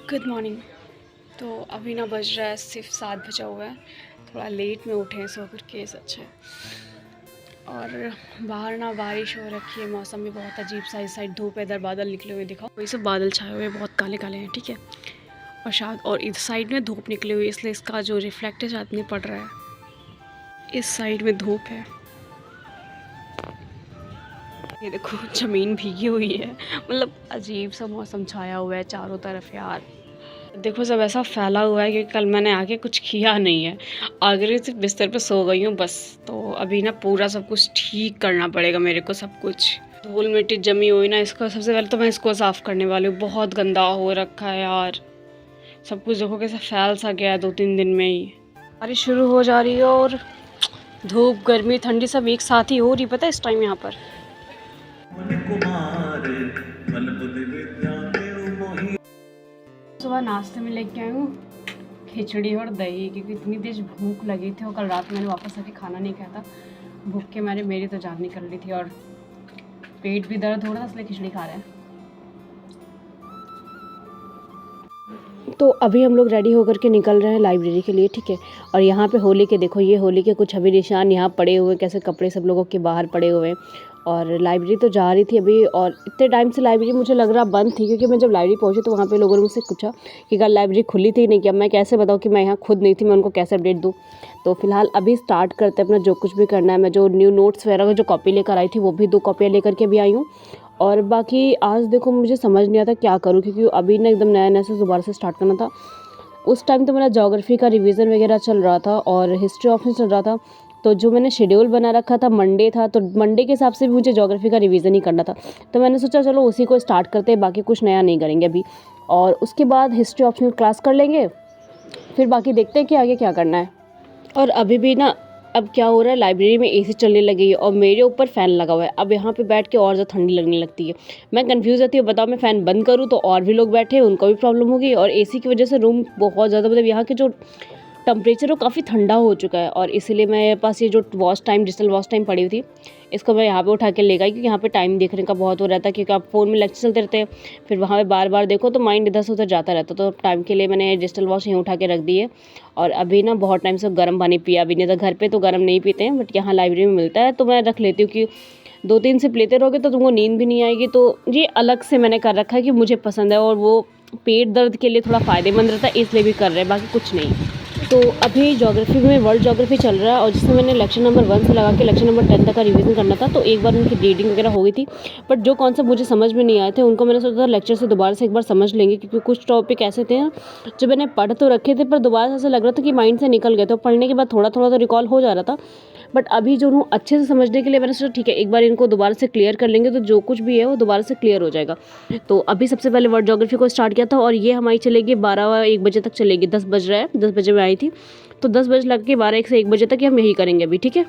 Good morning. तो अभी ना बज रहा है सिर्फ 7 बजा हुआ है। थोड़ा लेट में उठे हैं सो कर के सच है। और बाहर ना बारिश हो रखी है, मौसम भी बहुत अजीब सा। इस साइड धूप है, इधर बादल निकले हुए दिखाओ, वही सब बादल छाए हुए बहुत काले काले हैं, ठीक है। और शायद और इस साइड में धूप निकली हुई है, इसलिए इसका जो रिफ्लेक्ट है शायद नहीं पड़ रहा है। इस साइड में धूप है, ये देखो ज़मीन भीगी हुई है। मतलब अजीब सा मौसम छाया हुआ है चारों तरफ यार। देखो सब ऐसा फैला हुआ है कि कल मैंने आके कुछ किया नहीं है, आगे सिर्फ बिस्तर पे सो गई हूँ बस। तो अभी ना पूरा सब कुछ ठीक करना पड़ेगा मेरे को, सब कुछ धूल मिट्टी जमी हुई ना, इसको सबसे पहले तो मैं इसको साफ़ करने वाली हूँ। बहुत गंदा हो रखा है यार सब कुछ। देखो कैसे फैल सा गया है 2-3 दिन में ही। बारिश शुरू हो जा रही है और धूप गर्मी ठंडी सब एक साथ ही हो रही, पता है इस टाइम यहाँ पर। सुबह नाश्ते में लेके आई हूँ खिचड़ी और दही, क्योंकि इतनी तेज भूख लगी थी और कल रात मैंने वापस आके खाना नहीं खाया था। भूख के मारे मेरी तो जान निकल रही थी और पेट भी दर्द हो रहा था, इसलिए खिचड़ी खा रहे हैं। तो अभी हम लोग रेडी होकर के निकल रहे हैं लाइब्रेरी के लिए, ठीक है। और यहाँ पे होली के देखो, ये होली के कुछ अभी निशान यहाँ पड़े हुए, कैसे कपड़े सब लोगों के बाहर पड़े हुए हैं। और लाइब्रेरी तो जा रही थी अभी, और इतने टाइम से लाइब्रेरी मुझे लग रहा बंद थी, क्योंकि मैं जब लाइब्रेरी पहुँची तो वहाँ पे लोगों ने मुझसे पूछा कि कल लाइब्रेरी खुली थी नहीं, क्या मैं कैसे बताऊँ कि मैं यहाँ खुद नहीं थी, मैं उनको कैसे अपडेट दूँ। तो फिलहाल अभी स्टार्ट करते हैं अपना जो कुछ भी करना है। मैं जो न्यू नोट्स वगैरह जो कॉपी लेकर आई थी वो भी 2 कॉपियाँ लेकर के भी आई हूँ। और बाकी आज देखो मुझे समझ नहीं आता क्या करूँ, क्योंकि अभी ना एकदम नया नया से दोबारा से स्टार्ट करना था। उस टाइम तो मेरा ज्योग्राफी का रिवीजन वगैरह चल रहा था और हिस्ट्री ऑफ चल रहा था। तो जो मैंने शेड्यूल बना रखा था मंडे था, तो मंडे के हिसाब से भी मुझे ज्योग्राफी का रिवीजन ही करना था। तो मैंने सोचा चलो उसी को स्टार्ट करते हैं, बाकी कुछ नया नहीं करेंगे अभी। और उसके बाद हिस्ट्री ऑप्शनल क्लास कर लेंगे, फिर बाकी देखते हैं कि आगे क्या करना है। और अभी भी ना अब क्या हो रहा है, लाइब्रेरी में एसी चलने लगी है और मेरे ऊपर फ़ैन लगा हुआ है। अब यहाँ पे बैठ के और ज़्यादा ठंडी लगने लगती है। मैं कंफ्यूज रहती हूँ, बताओ मैं फ़ैन बंद करूँ तो और भी लोग बैठे हैं उनको भी प्रॉब्लम होगी, और एसी की वजह से रूम बहुत ज़्यादा, मतलब यहाँ के जो टेम्परेचर वो काफ़ी ठंडा हो चुका है। और इसीलिए मेरे पास ये जो watch time, digital watch time पड़ी हुई थी, इसको मैं यहाँ पे उठा के ले गई, क्योंकि यहाँ पे टाइम देखने का बहुत हो रहता है। क्योंकि आप फ़ोन में लेक्चर चलते रहते हैं, फिर वहाँ पे बार बार देखो तो माइंड इधर से उधर जाता रहता। तो टाइम के लिए मैंने डिजिटल वॉच यहीं उठा के रख दी है। और अभी ना बहुत टाइम से गर्म पानी पिया अभी नहीं, तो घर पे तो गर्म नहीं पीते हैं, बट यहाँ लाइब्रेरी में मिलता है तो मैं रख लेती हूँ कि 2-3 सिप लेते रहोगे तो तुमको नींद भी नहीं आएगी। तो ये अलग से मैंने कर रखा है कि मुझे पसंद है, और वो पेट दर्द के लिए थोड़ा फ़ायदेमंद रहता है, इसलिए भी कर रहे हैं, बाकी कुछ नहीं। तो अभी ज्योग्राफी में वर्ल्ड ज्योग्राफी चल रहा है, और जिसमें मैंने लेक्चर नंबर 1 से लगा के लेक्चर नंबर 10 तक का रिवीजन करना था। तो एक बार उनकी रीडिंग वगैरह हो गई थी, बट जो कॉन्सेप्ट मुझे समझ में नहीं आए थे उनको मैंने सोचा था लेक्चर से दोबारा से एक बार समझ लेंगे, क्योंकि कुछ टॉपिक ऐसे थे जो मैंने पढ़ तो रखे थे पर दोबारा से ऐसा लग रहा था कि माइंड से निकल गए थे। पढ़ने के बाद थोड़ा थोड़ा तो रिकॉल हो जा रहा था, बट अभी जो हूँ अच्छे से समझने के लिए मैंने सोचा ठीक है एक बार इनको दोबारा से क्लियर कर लेंगे, तो जो कुछ भी है वो दोबारा से क्लियर हो जाएगा। तो अभी सबसे पहले वर्ल्ड ज्योग्राफी को स्टार्ट किया था, और ये हमारी चलेगी 12-1 बजे तक चलेगी। 10 बज रहा है, 10 बजे में आई थी, तो 10 बजे लग के 12 से 1 बजे तक ही हम यही करेंगे अभी, ठीक है।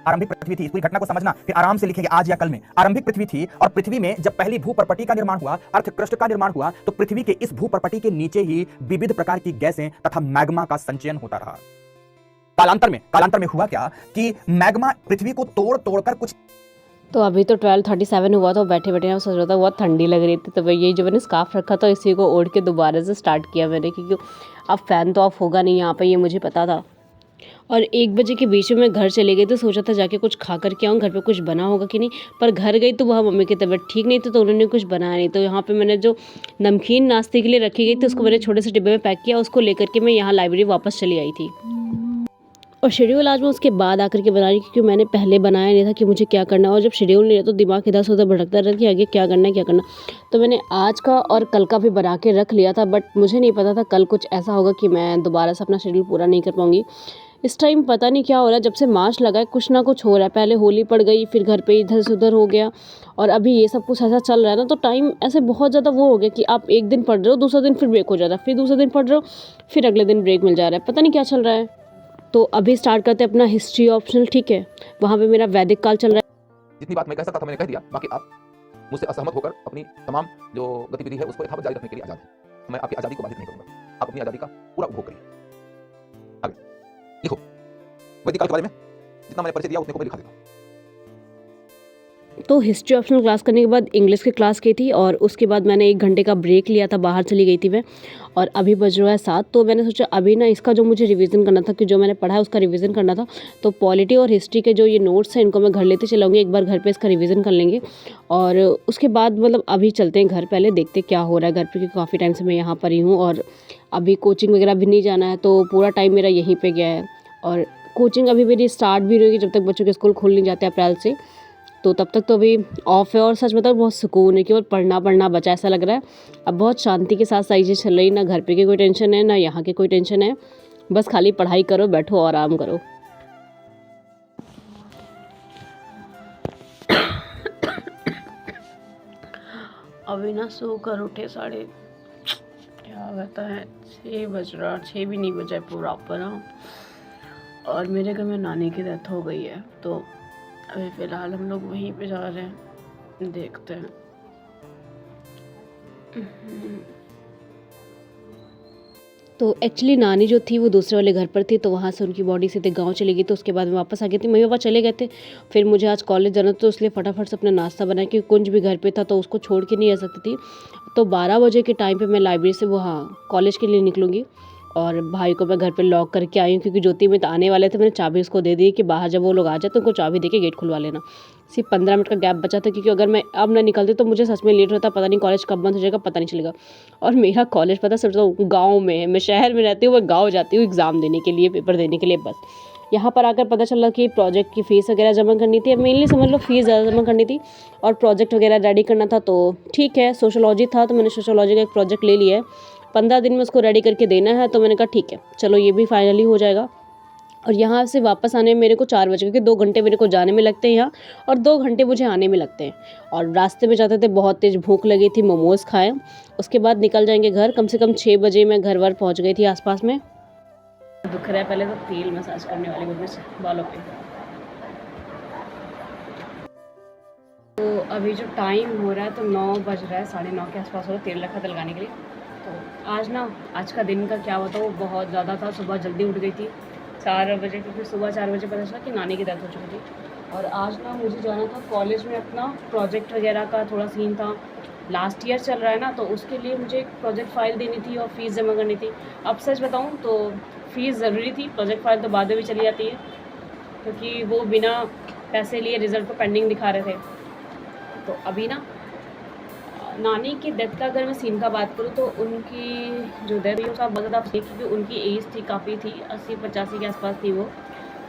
आरंभिक पृथ्वी थी, इस पूरी घटना को समझना फिर आराम से लिखेंगे आज या कल में। आरंभिक पृथ्वी थी, और पृथ्वी में जब पहली भूपर्पटी का निर्माण हुआ, अर्थ क्रस्ट का निर्माण हुआ, तो पृथ्वी के इस भूपर्पटी के नीचे ही विविध प्रकार की गैसें तथा मैग्मा का संचयन होता रहा। कालांतर में हुआ क्या कि मैग्मा पृथ्वी को तोड़ तोड़कर कुछ। तो अभी तो 12:37 हुआ, तो बैठे बैठे मैं सोच रहा था बहुत ठंडी लग रही थी, तो यही जो मैंने स्कार्फ रखा था इसी को ओढ़ के दोबारा से स्टार्ट किया मैंने, क्योंकि अब फ़ैन तो ऑफ होगा नहीं यहाँ पे, ये मुझे पता था। और 1 बजे के बीच में मैं घर चले गई, तो सोचा था जाके कुछ खा कर के आऊँ, घर पे कुछ बना होगा कि नहीं। पर घर गई तो वहाँ मम्मी की तबीयत ठीक नहीं थी, तो उन्होंने कुछ बनाया नहीं। तो यहाँ पे मैंने जो नमकीन नाश्ते के लिए रखी गई थी उसको मैंने छोटे से डिब्बे में पैक किया, उसको लेकर के मैं यहाँ लाइब्रेरी वापस चली आई थी। और शेड्यूल आज मैं उसके बाद आकर के बना रही, क्योंकि मैंने पहले बनाया नहीं था कि मुझे क्या करना है, और जब शेड्यूल नहीं है तो दिमाग इधर से उधर भटकता रहता कि आगे क्या करना है क्या करना। तो मैंने आज का और कल का भी बना के रख लिया था, बट मुझे नहीं पता था कल कुछ ऐसा होगा कि मैं दोबारा से अपना शेड्यूल पूरा नहीं कर पाऊँगी। इस टाइम पता नहीं क्या हो रहा है, जब से मार्च लगा है कुछ ना कुछ हो रहा है। पहले होली पड़ गई, फिर घर पे इधर से उधर हो गया, और अभी ये सब कुछ ऐसा चल रहा है ना, तो टाइम ऐसे बहुत ज़्यादा वो हो गया कि आप एक दिन पढ़ रहे हो, दूसरा दिन फिर ब्रेक हो जाता है, फिर दूसरा दिन पढ़ रहे हो, फिर अगले दिन ब्रेक मिल जा रहा है, पता नहीं क्या चल रहा है। तो अभी स्टार्ट करते हैं अपना हिस्ट्री ऑप्शनल, ठीक है। वहाँ पे मेरा वैदिक काल चल रहा है। जितनी बात मैं कह सकता था मैंने कह दिया, बाकी आप मुझसे असहमत होकर अपनी तमाम जो गतिविधि है उसको यथावत जारी रखने के लिए आजाद हैं। मैं आपकी आजादी को बाधित नहीं करूंगा, आप अपनी आजादी का पूरा उपभोग करिए। आगे लिखो, वैदिक काल के बारे में जितना मैंने परिचय दिया उतने को मैं लिखा देता हूं। तो हिस्ट्री ऑप्शनल क्लास करने के बाद इंग्लिश की क्लास की थी और उसके बाद मैंने 1 घंटे का ब्रेक लिया था, बाहर चली गई थी मैं। और अभी बज रहा है 7, तो मैंने सोचा अभी ना इसका जो मुझे रिवीजन करना था कि जो मैंने पढ़ा है उसका रिवीजन करना था। तो पॉलिटी और हिस्ट्री के जो ये नोट्स हैं इनको मैं घर लेते चलाऊँगी, एक बार घर पे इसका रिवीजन कर लेंगे। और उसके बाद मतलब अभी चलते हैं घर, पहले देखते क्या हो रहा है घर पे, क्योंकि काफ़ी टाइम से मैं यहाँ पर ही हूँ और अभी कोचिंग वगैरह भी नहीं जाना है, तो पूरा टाइम मेरा यहीं पर गया है। और कोचिंग अभी मेरी स्टार्ट भी नहीं होगी जब तक बच्चों के स्कूल खुल नहीं जाते अप्रैल से, तो तब तक तो अभी ऑफ है। और सच बताओ बहुत सुकून है, केवल पढ़ना बचा ऐसा लग रहा है। अब बहुत शांति के साथ सारी चीज़ चल रही, ना घर पे की कोई टेंशन है ना यहाँ की कोई टेंशन है, बस खाली पढ़ाई करो, बैठो और आराम करो। अभी ना सो कर उठे, क्या कहता है 6 बज रहा, 6 भी नहीं बजा पूरा पर। और मेरे घर में नानी की डेथ हो गई है, तो अभी फ़िलहाल हम लोग वहीं पे जा रहे हैं, देखते हैं। तो एक्चुअली नानी जो थी वो दूसरे वाले घर पर थी, तो वहाँ से उनकी बॉडी सीधे गांव चली गई, तो उसके बाद मैं वापस आ गई थी। मम्मी पापा चले गए थे, फिर मुझे आज कॉलेज जाना था, तो इसलिए फटाफट से अपना नाश्ता बनाया, क्योंकि कुंज भी घर पे था तो उसको छोड़ के नहीं रह सकती थी। तो 12 बजे के टाइम पे मैं लाइब्रेरी से वहाँ कॉलेज के लिए निकलूँगी। और भाई को मैं घर पे लॉक करके आई हूँ, क्योंकि ज्योति में तो आने वाले थे, मैंने चाबी उसको दे दी कि बाहर जब वो लोग आ जाए तो उनको चाबी दे के गेट खुलवा लेना। सिर्फ 15 मिनट का गैप बचा था, क्योंकि अगर मैं अब ना निकलती तो मुझे सच में लेट होता, पता नहीं कॉलेज कब बंद हो जाएगा, पता नहीं चलेगा। और मेरा कॉलेज पता सब तो गाँव में है, मैं शहर में रहती हूँ, मैं गाँव जाती हूँ एग्ज़ाम देने के लिए, पेपर देने के लिए। बस यहाँ पर आकर पता चला कि प्रोजेक्ट की फ़ीस वगैरह जमा करनी थी, मेनली समझ लो फ़ीस ज़्यादा जमा करनी थी और प्रोजेक्ट वगैरह रेडी करना था। तो ठीक है, सोशोलॉजी था तो मैंने सोशोलॉजी का एक प्रोजेक्ट ले लिया है, 15 दिन में उसको रेडी करके देना है। तो मैंने कहा ठीक है चलो ये भी फाइनली हो जाएगा। और यहाँ से वापस आने में मेरे को 4 बजे, क्योंकि 2 घंटे मेरे को जाने में लगते हैं यहाँ और 2 घंटे मुझे आने में लगते हैं। और रास्ते में जाते थे बहुत तेज़ भूख लगी थी, मोमोज़ खाए, उसके बाद निकल जाएंगे घर। कम से कम 6 बजे मैं घर वर पहुँच गई थी आसपास में। दुख रहा है, पहले तो तेल मसाज करने वाले गुड से बालों पे। तो अभी जो टाइम हो रहा है तो 9 बज रहा है, 9:30 के आसपास हो रहा है, तेल रखा था लगाने के लिए। तो आज का दिन का क्या बताऊँ, बहुत ज़्यादा था। सुबह जल्दी उठ गई थी 4 बजे, क्योंकि सुबह 4 बजे पता चला कि नानी की डेथ हो चुकी थी। और आज ना मुझे जाना था कॉलेज में, अपना प्रोजेक्ट वगैरह का थोड़ा सीन था। लास्ट ईयर चल रहा है ना, तो उसके लिए मुझे एक प्रोजेक्ट फ़ाइल देनी थी और फ़ीस जमा करनी थी। अब सच बताऊँ तो फ़ीस ज़रूरी थी, प्रोजेक्ट फ़ाइल तो बाद में भी चली जाती है, क्योंकि वो बिना पैसे लिए रिज़ल्ट को पेंडिंग दिखा रहे थे। तो अभी ना नानी की डेथ का अगर मैं सीन का बात करूँ तो उनकी जो डेथ हुई उसका बहुत ज़्यादा, क्योंकि उनकी एज थी काफ़ी थी, 80-85 के आसपास थी वो।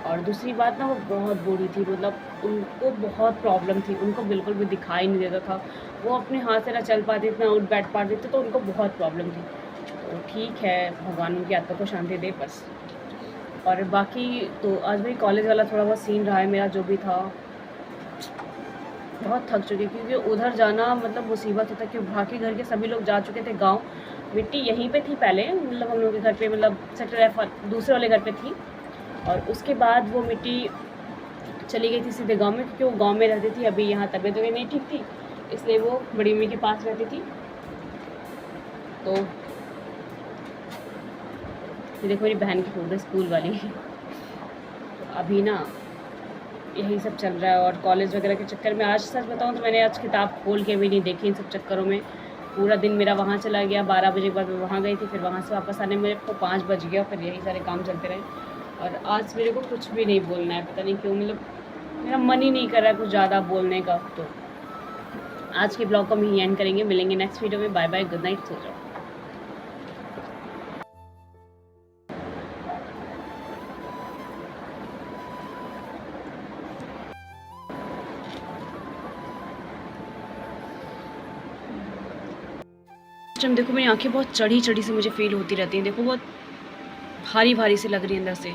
और दूसरी बात ना, वो बहुत बूढ़ी थी, मतलब उनको बहुत प्रॉब्लम थी, उनको बिल्कुल भी दिखाई नहीं देता था, वो अपने हाथ से ना चल पाती थी ना उठ बैठ पाती थी, तो उनको बहुत प्रॉब्लम थी। तो ठीक है, भगवान उनकी आत्मा को शांति दे बस। और बाकी तो आज भी कॉलेज वाला थोड़ा बहुत सीन रहा है मेरा, जो भी था बहुत थक चुकी, क्योंकि उधर जाना मतलब मुसीबत होता है, कि बाकी घर के सभी लोग जा चुके थे गांव। मिट्टी यहीं पे थी पहले, मतलब हम लोग के घर पे, मतलब सेक्टर F दूसरे वाले घर पे थी, और उसके बाद वो मिट्टी चली गई थी सीधे गांव में, क्योंकि वो गांव में रहती थी। अभी यहाँ तबीयत वगैरह नहीं ठीक थी, इसलिए वो बड़ी मम्मी के पास रहती थी। तो ये देखो मेरी बहन की फोटो स्कूल वाली। तो अभी ना यही सब चल रहा है, और कॉलेज वगैरह के चक्कर में आज सच बताऊँ तो मैंने आज किताब खोल के भी नहीं देखी। इन सब चक्करों में पूरा दिन मेरा वहाँ चला गया। 12 बजे के बाद मैं वहाँ गई थी, फिर वहाँ से वापस आने में मेरे को 5 बज गया, फिर यही सारे काम चलते रहे। और आज मेरे को कुछ भी नहीं बोलना है, पता नहीं क्यों, मतलब मेरा मन ही नहीं कर रहा है कुछ ज़्यादा बोलने का। तो आज के ब्लॉग को हम यहीं एंड करेंगे, मिलेंगे नेक्स्ट वीडियो में। बाय बाय, गुड नाइट, सो जाओ। देखो मेरी आंखें बहुत चढ़ी चढ़ी से मुझे फील होती रहती हैं, देखो बहुत भारी भारी से लग रही है अंदर से।